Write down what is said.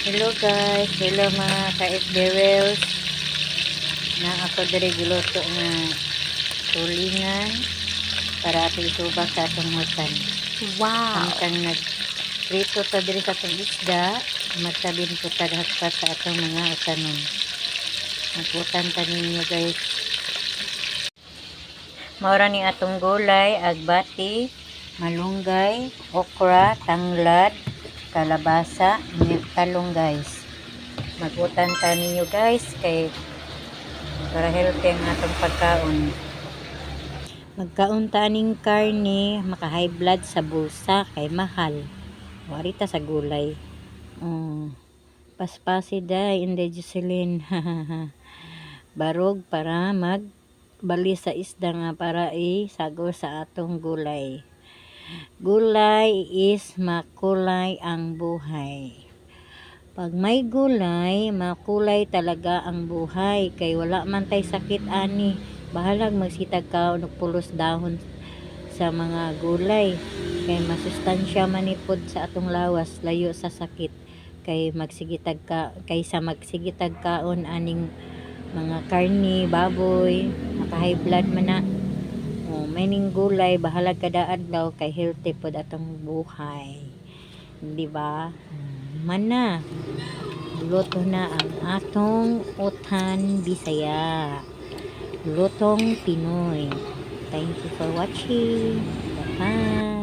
Hello guys, hello mga ka-FBWels na ako diri giluto nga tulingan para ato itubak sa atong hutan. Wow! Samtang nagprito ta diri sa atong isda, matabin ko taghatpat sa atong mga utanon. Magputan ta ninyo guys. Maura ni atong gulay, agbati, malunggay, okra, tanglad, kalabasa, talong guys. Magutan ta ninyo guys kay para healthy ang atong pagkaon. Magkaon ta ning karne, maka high blood sa bulsa kay mahal. Warita sa gulay. Paspasi day inde Jocelyn. Barog para magbali sa isda nga para isagol sa atong gulay. Gulay is makulay ang buhay. Pag may gulay, makulay talaga ang buhay. Kay wala man tay sakit ani. Bahalag magsitag ka og pulos dahon sa mga gulay. Kay masustansya manipod sa atong lawas, layo sa sakit. Kay magsigitag ka, kaysa magsigitag kaon aning mga karni, baboy, maka high blood man na. May ning gulay, bahalag kada adlaw kay healthy pod atong buhay. Di ba? Mana. Luto na ang atong utan Bisaya. Lutong Pinoy. Thank you for watching. Bye-bye.